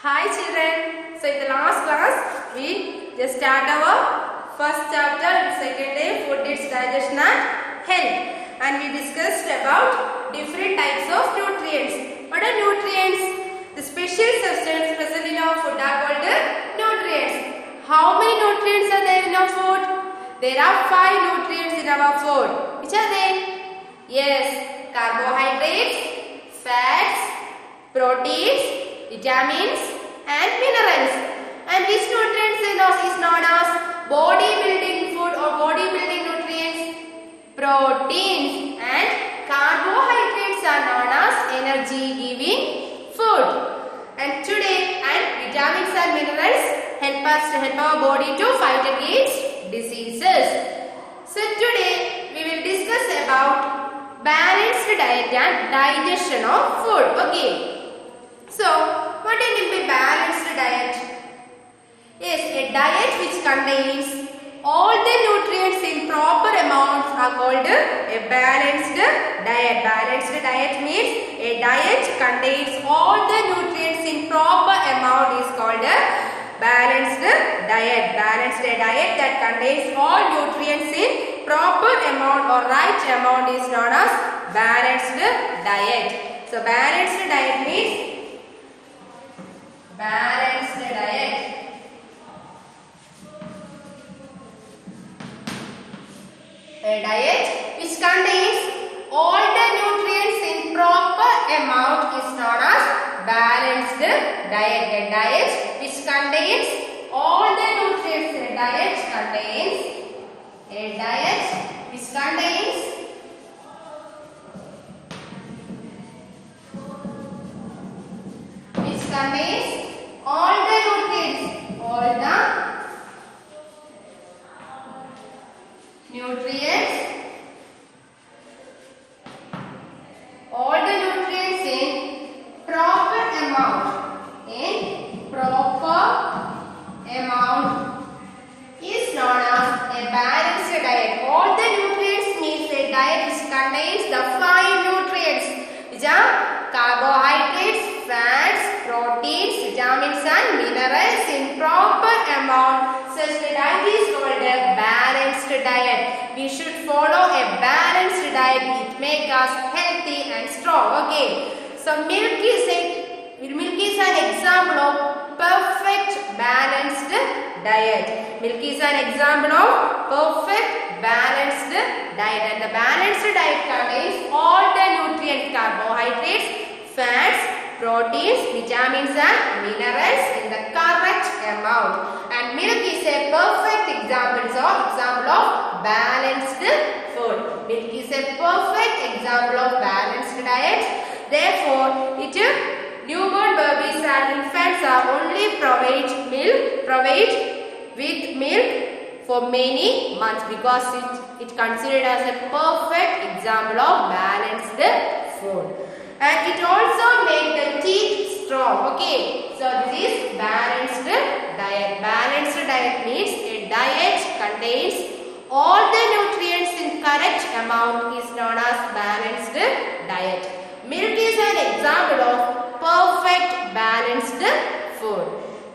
Hi children. So in the last class we just start our first chapter, second day, food, its digestion and health, and we discussed about different types of nutrients. What are nutrients? The special substance present in our food are called nutrients. How many nutrients are there in our food? There are 5 nutrients in our food. Which are they? Yes, carbohydrates, fats, proteins, vitamins and minerals. And which nutrients is known as bodybuilding food or bodybuilding nutrients? Proteins and carbohydrates are known as energy giving food. And today, vitamins and minerals help our body to fight against diseases. So today we will discuss about balanced diet and digestion of food. Okay. So, what do you mean by balanced diet? Yes, a diet which contains all the nutrients in proper amounts are called a balanced diet. Balanced diet means a diet contains all the nutrients in proper amount is called a balanced diet. Balanced diet that contains all nutrients in proper amount or right amount is known as balanced diet. So, balanced diet means balanced diet. A diet which contains all the nutrients in proper amount is known as balanced diet. A diet which contains all the nutrients. A diet which contains all the nutrients, in proper amount is known as a balanced diet. All the nutrients means a diet which contains the 5 nutrients, which are carbohydrates, fats, proteins, vitamins and minerals in proper amount. Such a diet is called a balanced diet. We should follow a balanced diet. It makes us healthy and strong. Okay. So milk is an example of perfect balanced diet. Milk is an example of perfect balanced diet, and the balanced diet contains all the nutrients, carbohydrates, fats, proteins, vitamins and minerals in the correct amount. And milk is a perfect example of balanced food. Milk is a perfect example of balanced diet. Therefore, newborn babies and infants are only provide with milk for many months because it considered as a perfect example of balanced food. And it also makes the teeth strong. Okay. So this is balanced diet. Balanced diet means a diet contains all the nutrients in correct amount is known as balanced diet. Milk is an example of perfect balanced food.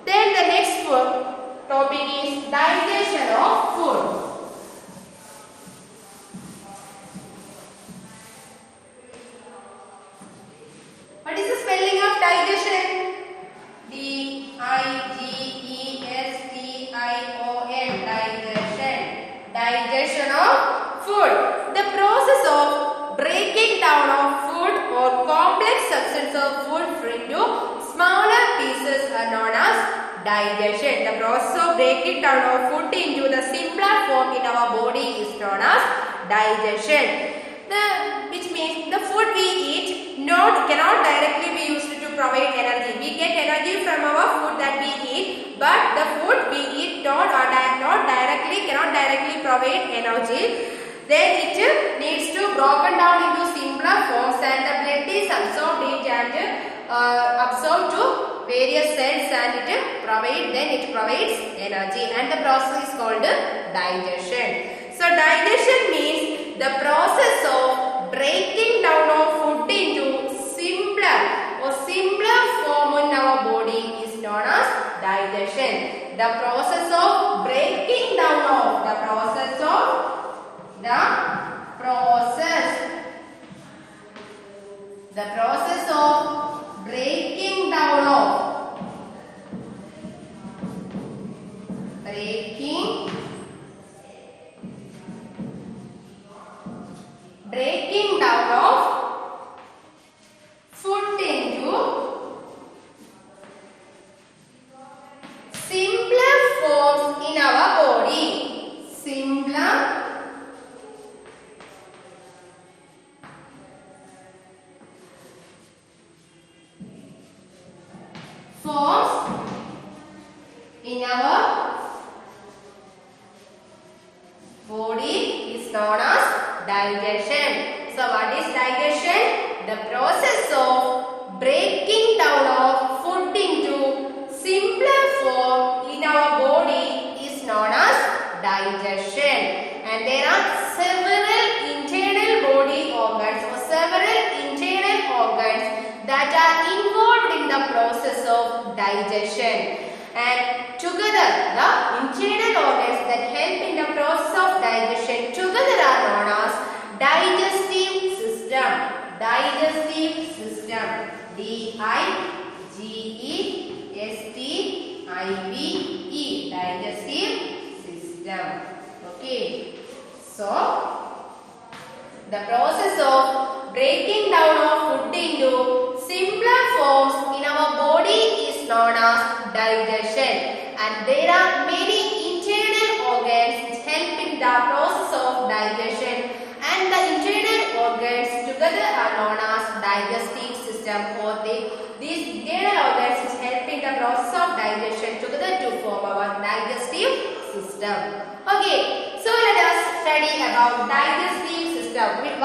Then the next topic is digestion of food. What is the spelling of digestion? D-I-G-E-S-T-I-O-N. Digestion. Digestion of food. The process of breaking down of food or complex substance of food into smaller pieces are known as digestion. The process of breaking down of food into the simpler form in our body is known as digestion. Which means the food we eat cannot directly be used to provide energy. We get energy from our food that we eat, but the food we eat cannot directly provide energy. Then it needs to broken down into simpler forms, and the blood is absorbed to various cells, and it provides energy, and the process is called digestion. So digestion means the process of breaking down of food into simpler form in our body is digestion. The process of breaking down of the process of breaking down of breaking down of food into simpler forms in our body. Simpler forms in our body is known as digestion. So what is digestion? The process of breaking down of food into simpler form in our body is known as digestion. And there are several internal body organs or several internal organs that are involved in the process of digestion. And together, the internal organs that help in the process of digestion together are known as digestive system. Digestive system. D-I-G-E-S-T-I-V-E. Digestive system. Okay. So, the process of breaking down of food into simpler forms in our body is known as digestion. And there are many internal organs which help in the process of digestion, and the internal organs together are known as digestive system, or these internal organs which help in the process of digestion together to form our digestive system. Okay, so let us study about digestive system. Which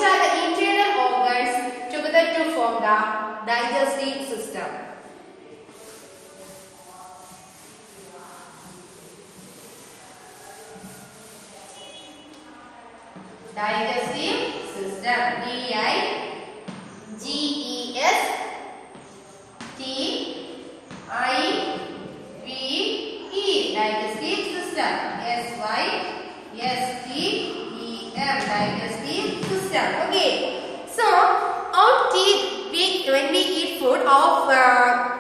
are the internal organs together to form the digestive system? Digestive system. D-I-G-E-S-T-I-V-E. Digestive system. S-Y-S-T-E-M. Digestive system. Okay. So, our teeth, when we eat food,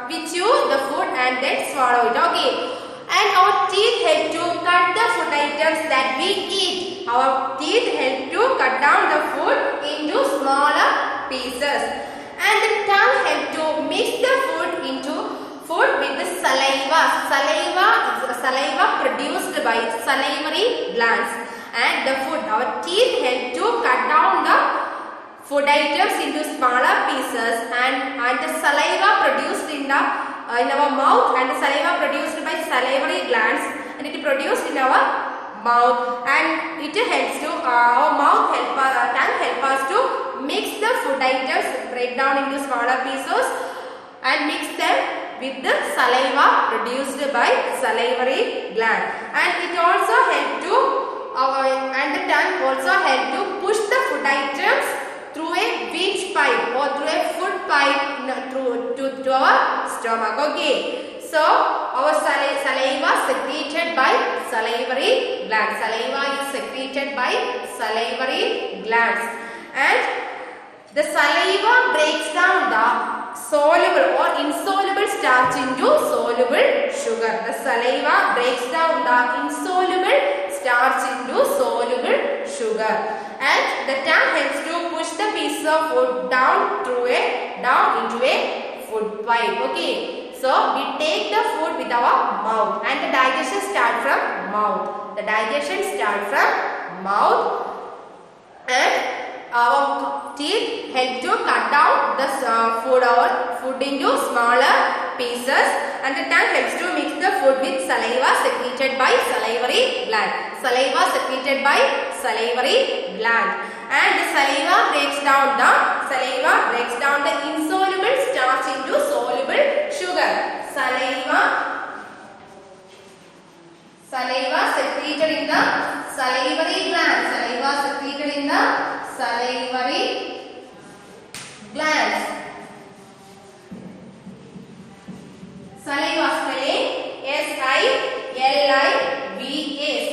we chew the food and then swallow it. Okay. And our teeth help to cut the food items that we eat. Our teeth help to cut down the food into smaller pieces. And the tongue help to mix the food with the saliva. Saliva produced by salivary glands. And the food, our teeth help to cut down the food items into smaller pieces, and the saliva produced in our mouth, and the saliva produced by salivary glands, and it produced in our mouth, and it helps to our tongue help us to mix the food items, break down into smaller pieces and mix them with the saliva produced by salivary gland. And it also help to and the tongue also help to push the food items through a windpipe pipe or through a food pipe to our stomach. Okay. So our saliva secreted by salivary glands. Saliva is secreted by salivary glands, and the saliva breaks down the soluble or insoluble starch into soluble sugar. The saliva breaks down the insoluble starch into soluble sugar, and the tongue helps to push the piece of food down into a food pipe. Okay. So we take the food with our mouth, and the digestion starts from mouth. The digestion starts from mouth, and our teeth help to cut down the food into smaller pieces, and the tongue helps to mix the food with saliva secreted by salivary gland. Saliva secreted by salivary gland, and the saliva breaks down the insoluble starch into soluble sugar. Saliva secreted in the salivary gland. Saliva secreted in the salivary glands. Saliva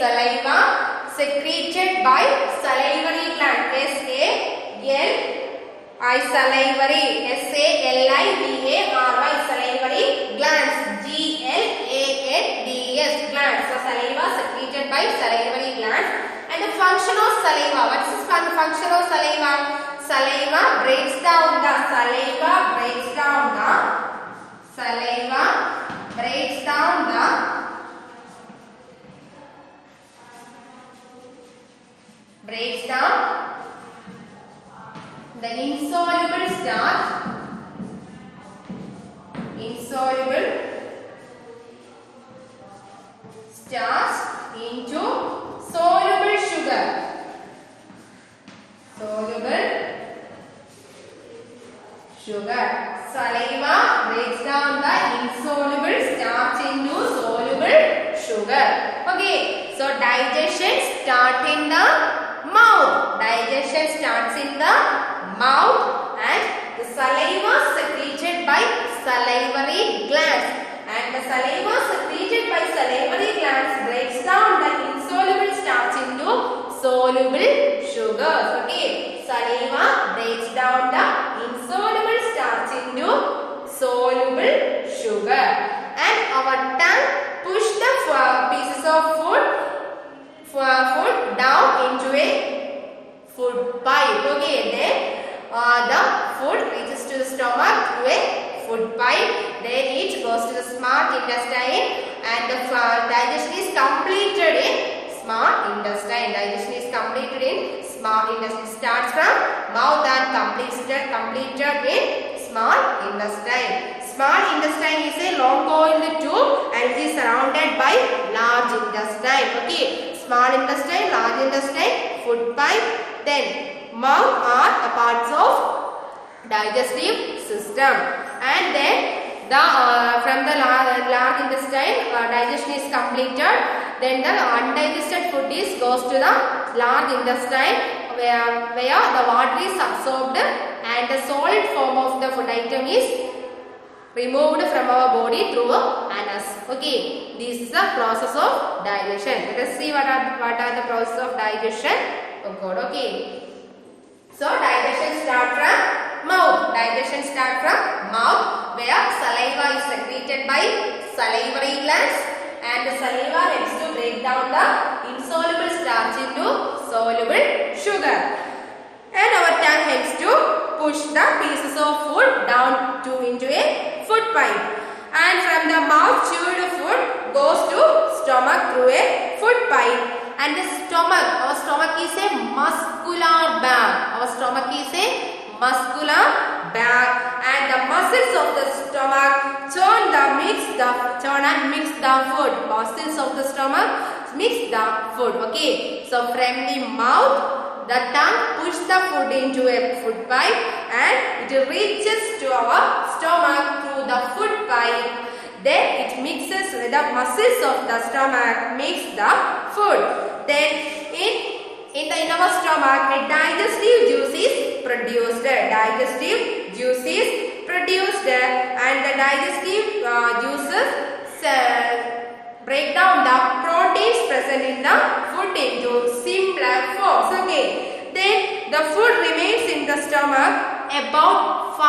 saliva secreted by salivary gland. S-A-L-I salivary. S-A-L-I-V-A-R-Y salivary glands. G-L-A-N-D-S glands. So saliva secreted by salivary glands. And the function of saliva. What is the function of saliva? Saliva breaks down the insoluble starch into soluble sugar. Saliva breaks down the insoluble starch into soluble sugar. Okay, so digestion starts in the mouth. And the saliva secreted by salivary glands. And the saliva secreted by salivary glands breaks down the insoluble starch into soluble sugars. Okay, saliva breaks down the insoluble starch into soluble sugar. And our tongue push the pieces of food down into a food pipe. Okay, then the food reaches to the stomach through a food pipe. Then it goes to the small intestine, and the digestion is completed in small intestine. Starts from mouth and completed in small intestine. Small intestine is a long-coiled tube and it is surrounded by large intestine. Okay, small intestine, large intestine, food pipe, then mouth are the parts of digestive system. And then from the large intestine digestion is completed. Then the undigested food goes to the large intestine where the water is absorbed and the solid form of the food item is removed from our body through anus. Okay, this is the process of digestion. Let us see what are the process of digestion. Oh God, okay. So digestion starts from mouth. Where saliva is secreted by salivary glands, and the saliva helps to break down the insoluble starch into soluble sugar. And our tongue helps to push the pieces of food down into a food pipe. And from the mouth, chewed food goes to stomach through a food pipe. And the stomach, our stomach is a muscular bag. And the muscles of the stomach turn and mix the food. Okay, so from the mouth, the tongue pushes the food into a food pipe and it reaches to our stomach through the food pipe. Then it mixes with the muscles of the stomach, mix the food. Then in our stomach, a digestive juice is produced. And the digestive juices break down the proteins present in the food into simpler forms. Okay, then the food remains in the stomach about 3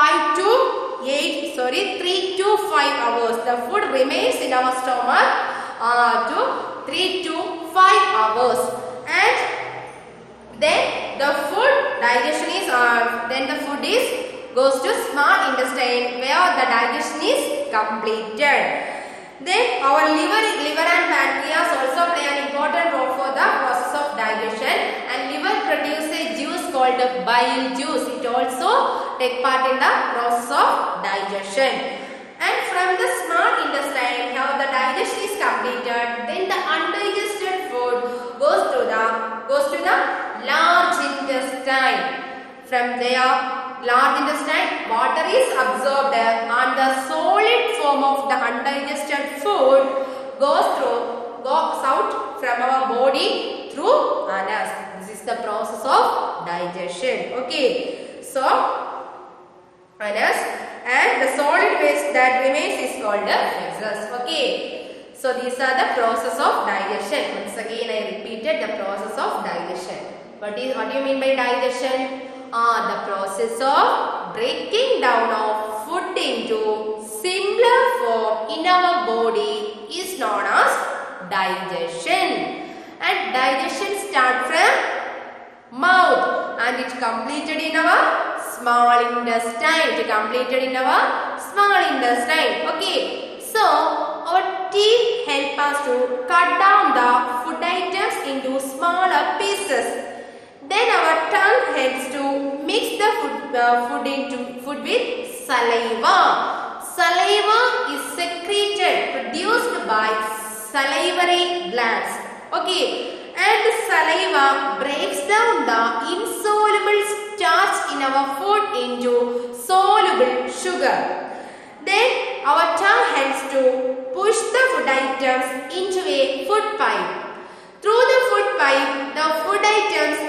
to 5 hours. The food remains in our stomach to 3 to 5 hours. And then the food digestion is goes to small intestine where the digestion is completed. Then our liver and pancreas also play an important role for the process of digestion, and liver produces a juice called bile juice. It also take part in the process of digestion. And from the small intestine, now the digestion is completed, then the undigested food goes to the large intestine. From there, large intestine, water is absorbed and the solid form of the undigested food goes out from our body through anus. This is the process of digestion. Okay, so anus, and the solid waste that remains is called the feces. Okay, So these are the process of digestion. Once again I repeated the process of digestion. What do you mean by digestion? The process of breaking down of food into simpler form in our body is known as digestion. And digestion starts from mouth and it completed in our small intestine. It completed in our small intestine. Okay. So our teeth help us to cut down the food items into smaller pieces. Then our tongue helps to mix the food with saliva. Saliva is secreted, produced by salivary glands. Okay, and the saliva breaks down the insoluble starch in our food into soluble sugar. Then our tongue helps to push the food items into a food pipe. Through the food pipe, the food items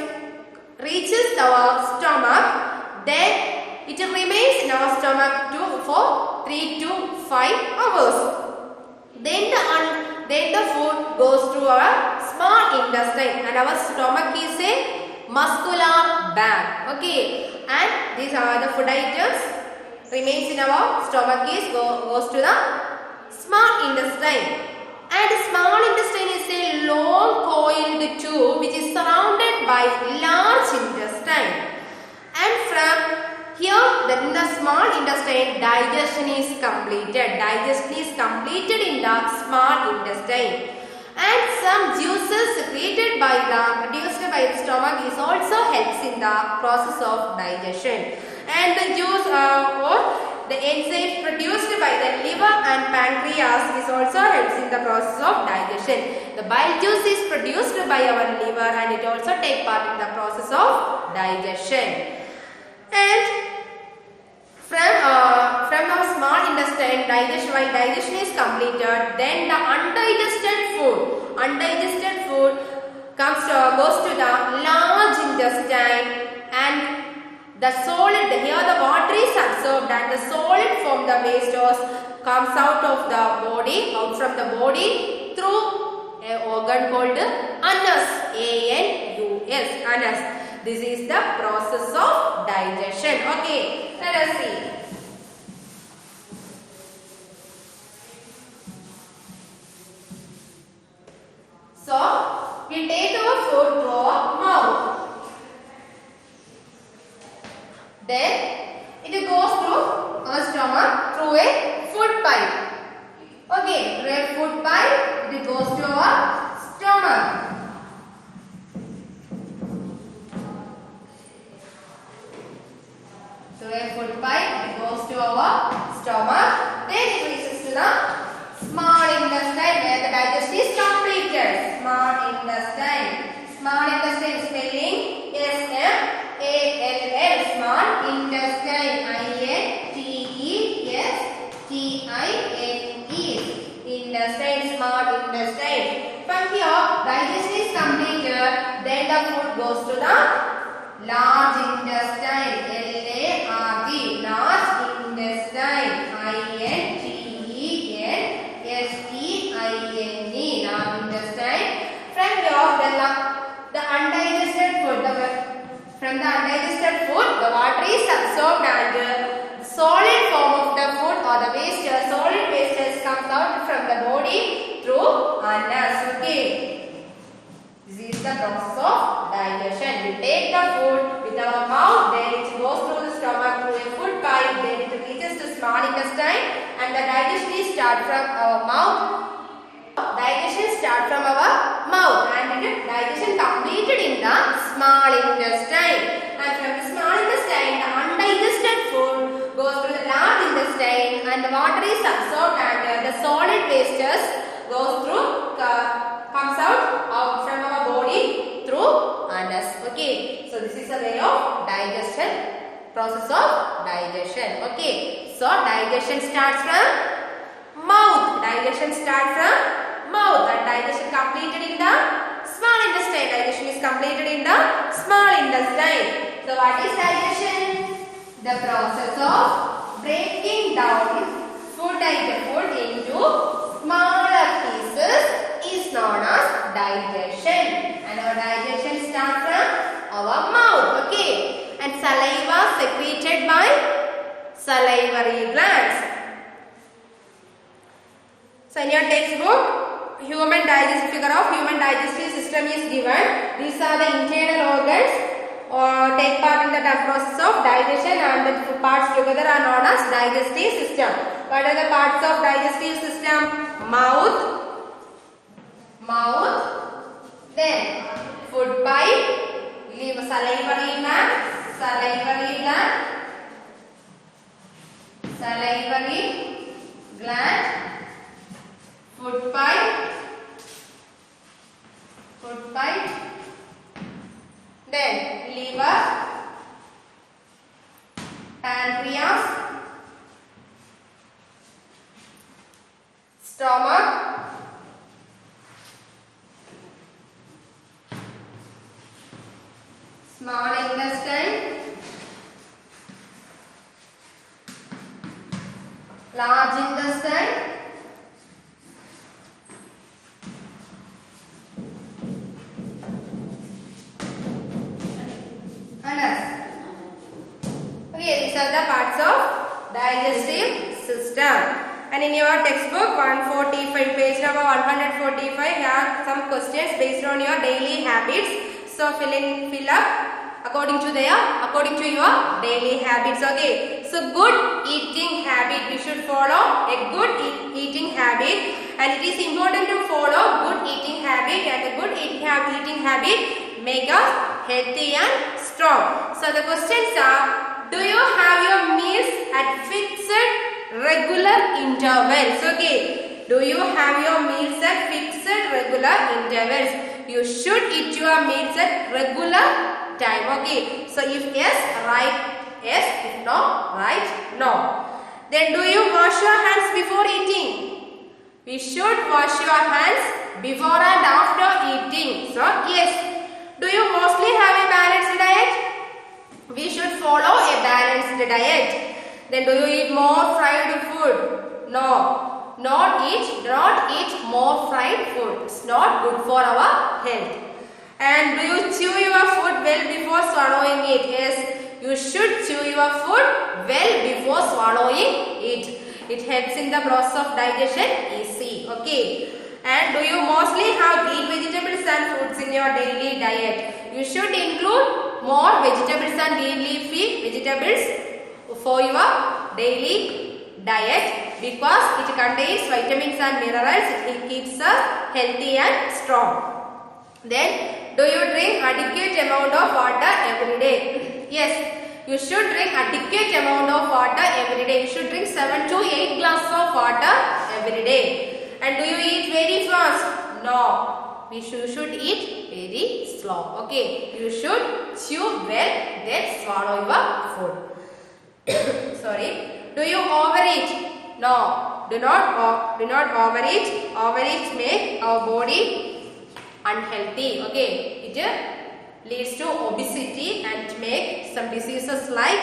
reaches our stomach. Then it remains in our stomach for 3 to 5 hours. Then the food goes through our small intestine and our stomach is a muscular bag. Okay, and these are the food items remains in our stomach goes to the small intestine. And small intestine is a long coiled tube which is surrounded by large intestine. And from here, in the small intestine, digestion is completed. Digestion is completed in the small intestine. And some juices produced by the stomach is also helps in the process of digestion. And the juice or the enzymes produced by the liver and pancreas is also helps in the process of digestion. The bile juice is produced by our liver and it also take part in the process of digestion. And from our small intestine, while digestion is completed, then the undigested food goes to the large intestine, and the solid, here the water is absorbed and the solid from the waste comes out of the body, out from the body through an organ called anus, A-N-U-S, anus. This is the process of digestion. Okay, let us see. So, we take our food through our mouth. Then it goes through our stomach through a food pipe. Okay, through a food pipe it goes to our stomach. Through a food pipe it goes to our stomach. Then it reaches to the small intestine where the digestion is completed. Small intestine. Small intestine spelling S-M-A-L-L. Small intestine. I-N-T-E-S-T-I-N-E. Intestine. Small intestine. From here, digestion is completed. Then the food goes to the large intestine. L-A-R-G. Large intestine. I-N-T-E-N-S-T-I-N-E. Large intestine. From here, the undigested food, from the undigested food, the water is absorbed and the solid form of the food or the waste, solid wastes comes out from the body through anus. Okay. This is the process of digestion. We take the food with our mouth, then it goes through the stomach through a food pipe, then it reaches to small intestine and the digestion is start from our mouth. Digestion start from our mouth and digestion completed in the small intestine. And from the small intestine, the undigested food goes to the large intestine and the water is absorbed and the solid wastes goes through, comes out from our body through anus. Okay, so this is a way of digestion, process of digestion. Okay, so digestion starts from mouth. Digestion starts from mouth and digestion completed in the small intestine. Digestion is completed in the small intestine. So what is digestion? The process of breaking down food into smaller pieces. So in your textbook, human digest figure of human digestive system is given. These are the internal organs take part in the process of digestion, and the parts together are known as digestive system. What are the parts of digestive system? Mouth, then food pipe, salivary gland, food pipe, then liver, pancreas, stomach, small intestine, large intestine, okay, these are the parts of digestive system. And in your textbook 145, page number 145, you have some questions based on your daily habits. So fill up according to your daily habits. Okay. So good eating habit. We should follow a good eating habit, and it is important to follow good eating habit, and a good eating habit make us healthy and strong. So the questions are: do you have your meals at fixed regular intervals? Okay. Do you have your meals at fixed regular intervals? You should eat your meals at regular time. Okay. So if yes, write yes. If no, write no. Then do you wash your hands before eating? We should wash your hands before and after eating. So yes. Do you mostly have a balanced diet? We should follow a balanced diet. Then do you eat more fried food? No. Do not eat more fried food. It's not good for our health. And do you chew your food well before swallowing it? Yes, you should chew your food well before swallowing it. It helps in the process of digestion easy. Okay. And do you mostly have green vegetables and fruits in your daily diet? You should include more vegetables and green leafy vegetables for your daily diet, because it contains vitamins and minerals. It keeps us healthy and strong. Then, do you drink adequate amount of water every day? Yes, you should drink adequate amount of water every day. You should drink 7 to 8 glasses of water every day. And do you eat very fast? No. You should eat very slow. Okay. You should chew well, then swallow your food. Sorry. Do you overeat? No. Do not overeat. Overeat makes our body unhealthy. Okay. It leads to obesity and make some diseases like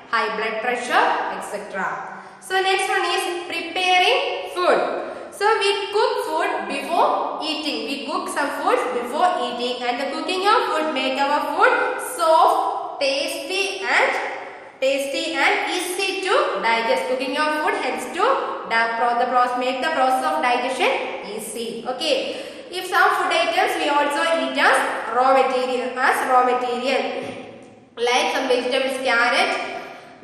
high blood pressure, etc. So next one is preparing food. So we cook food before eating. We cook some foods before eating, and the cooking of food make our food soft, tasty and easy to digest. Cooking of food helps to make the process of digestion easy. Okay. If some food items we also eat as raw material, like some vegetables, carrot.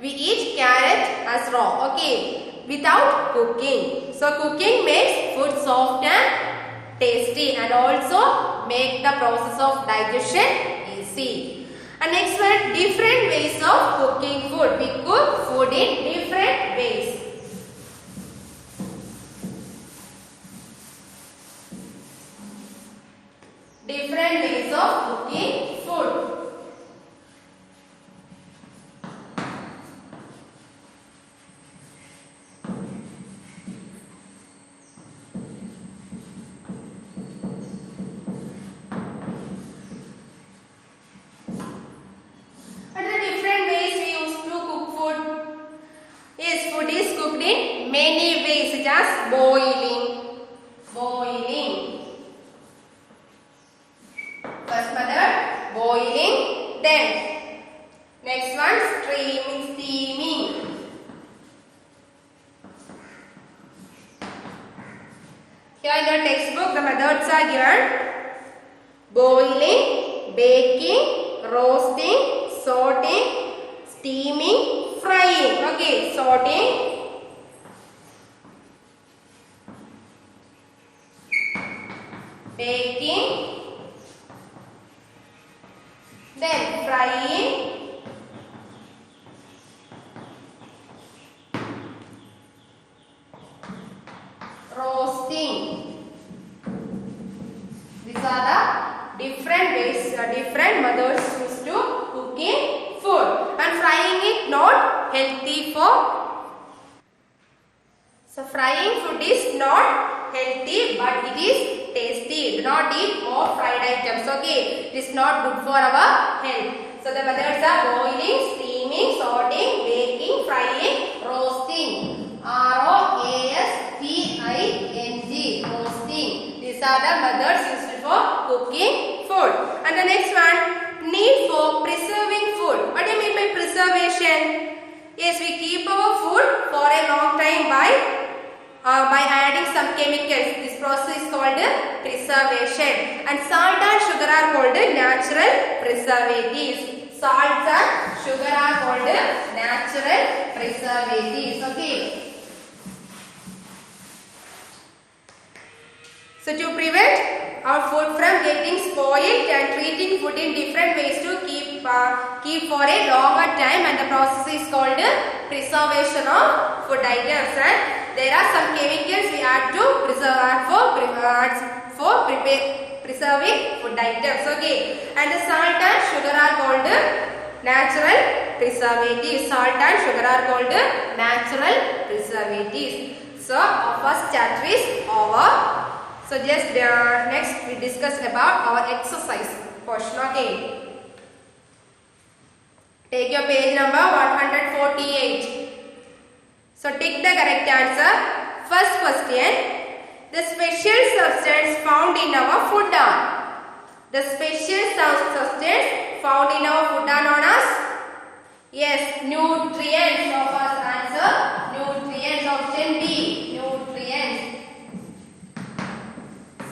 We eat carrot as raw. Okay. Without cooking. So cooking makes food soft and tasty, and also make the process of digestion easy. And next one, different ways of cooking food. We cook food in different ways. Different ways of cooking food. Many ways, such as boiling. First method, boiling. Then next one, steaming. Here in the textbook, the methods are given: boiling, baking, roasting, sorting, steaming, frying. Okay, sorting, baking, then frying, roasting. These are the different ways, different methods used to cooking food, and frying it not healthy for. So frying food is not healthy, but it is tasty. Do not eat more fried items. Okay, it is not good for our health. So the methods are boiling, steaming, sorting, baking, frying, roasting. R-O-A-S-T-I-N-G. Roasting. These are the methods used for cooking food. And the next one, need for preserving food. What do you mean by preservation? Yes, we keep our food for a long time by adding some chemicals. This process is called preservation. And salt and sugar are called natural preservatives. Salts and sugar are called natural preservatives. Okay. So to prevent our food from getting spoiled and treating food in different ways to keep for a longer time, and the process is called preservation of food items. And there are some chemicals we add to preserving food items. Okay, and the salt and sugar are called natural preservatives. Salt and sugar are called natural preservatives. So our first chapter is over. So just next we discuss about our exercise portion. Okay. Take your page number 148. So tick the correct answer. First question. The special substance found in our food are. The special substance found in our food are known as, yes, nutrients. So first answer, nutrients. Option B, nutrients.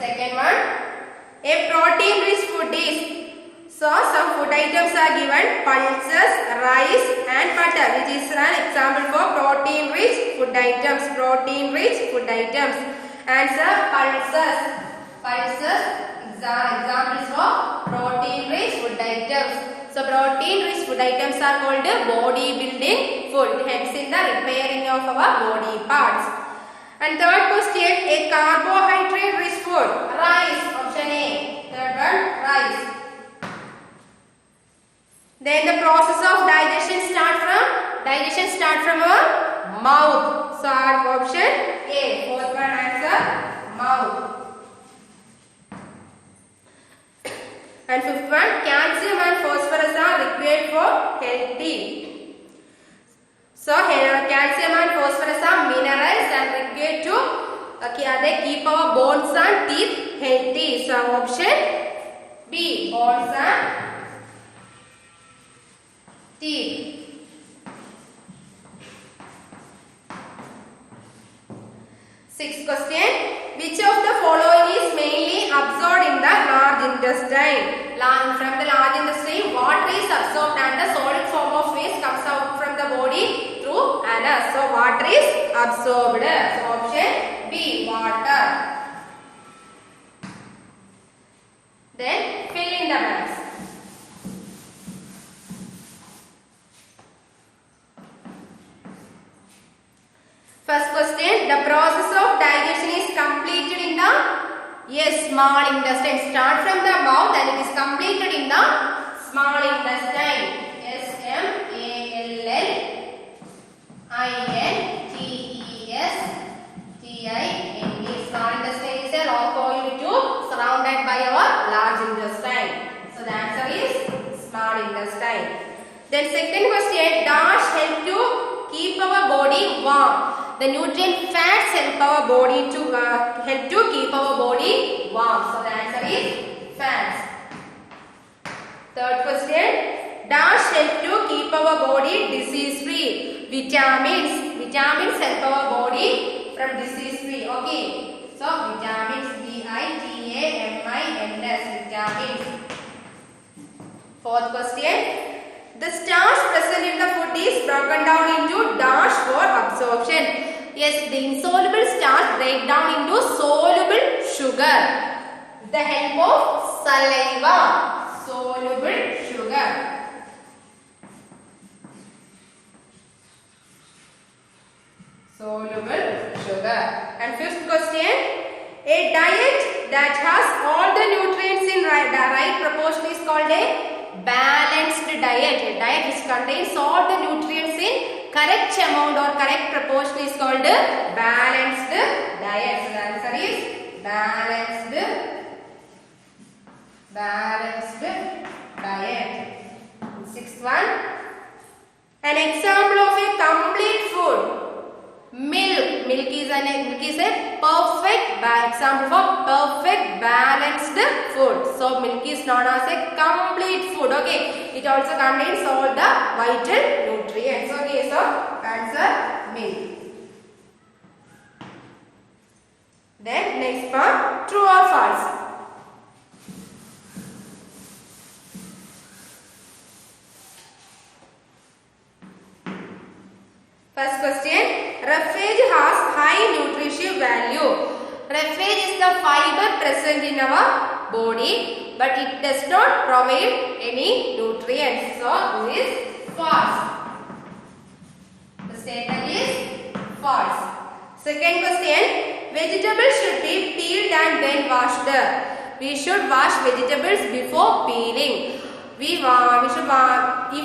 Second one, a protein rich food is. So some food items are given: pulses, rice and butter, which is an example for protein rich food items. Protein rich food items. Answer, pulses. Pulses, examples for protein rich food items. So protein rich food items are called body building food. Helps in the repairing of our body parts. And third question, a carbohydrate rich food. Rice. Option A. Third one, rice. Then the process of digestion start from our mouth. So our option A. Fourth one answer, mouth. And fifth one, calcium and phosphorus are required for healthy. So calcium and phosphorus are minerals and required to they keep our bones and teeth healthy. So option B, bones and teeth. Sixth question, which of the following is mainly absorbed in the large intestine? From the large intestine, water is absorbed and the solid form of waste comes out from the body through anus. So water is absorbed. So option B, water. Then fill in the blanks. First question, the process of digestion is completed in the, yes, small intestine. Start from the mouth and it is completed in the small intestine. S-M-A-L-L-I-N-T-E-S-T-I-N-E. Small intestine is a long coiled tube surrounded by our large intestine. So the answer is small intestine. Then second question, dash help to keep our body warm. The nutrient fats help our body to keep our body warm. So the answer is fats. Third question, dash help to keep our body disease free. Vitamins help our body from disease free. Okay. So vitamins. vitamins, vitamins. Fourth question. The starch present in the food is broken down into dash for absorption. Yes, the insoluble starch break down into soluble sugar with the help of saliva. Soluble sugar. Soluble sugar. And fifth question. A diet that has all the nutrients in the right proportion is called a balanced diet. A diet which contains all the nutrients in correct amount or correct proportion is called a balanced diet. So the answer is balanced diet. Sixth one. An example of a complete food. Milk. Milk is a perfect example for perfect balanced food. So milk is known as a complete food. Okay. It also contains all the vital nutrients. Okay. So answer milk. Then next part, true or false. First question. Roughage has high nutritive value. Roughage is the fiber present in our body, but it does not provide any nutrients. So this is false. The statement is false. Second question. Vegetables should be peeled and then washed. We should wash vegetables before peeling. If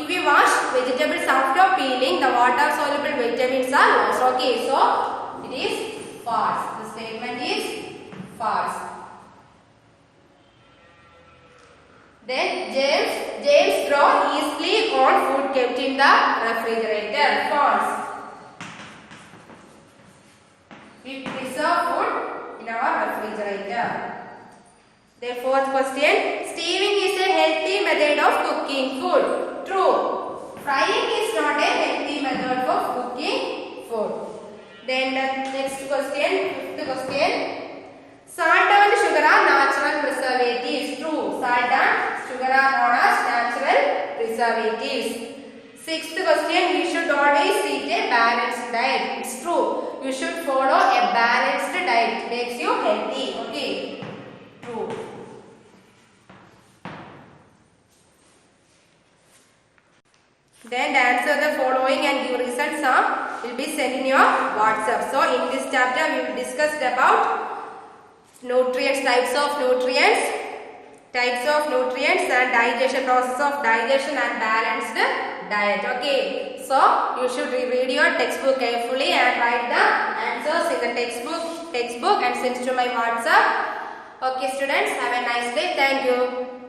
we wash vegetables after peeling, the water soluble vitamins are lost. Okay, so it is false. The statement is false. Then James throw easily on food kept in the refrigerator. False. We preserve food in our refrigerator. The fourth question. Steaming is a healthy method of cooking food. True. Frying is not a healthy method of cooking food. Then the next question, fifth question. Salt and sugar are natural preservatives. True. Salt and sugar are known as natural preservatives. Sixth question. We should always eat a balanced diet. It's true. You should follow a balanced diet. It makes you healthy. Okay. True. Then answer the following and give results will be sent in your WhatsApp. So in this chapter we will discuss about nutrients, types of nutrients and digestion, process of digestion and balanced diet. Okay. So you should read your textbook carefully and write the answers in the textbook and send to my WhatsApp. Okay students, have a nice day. Thank you.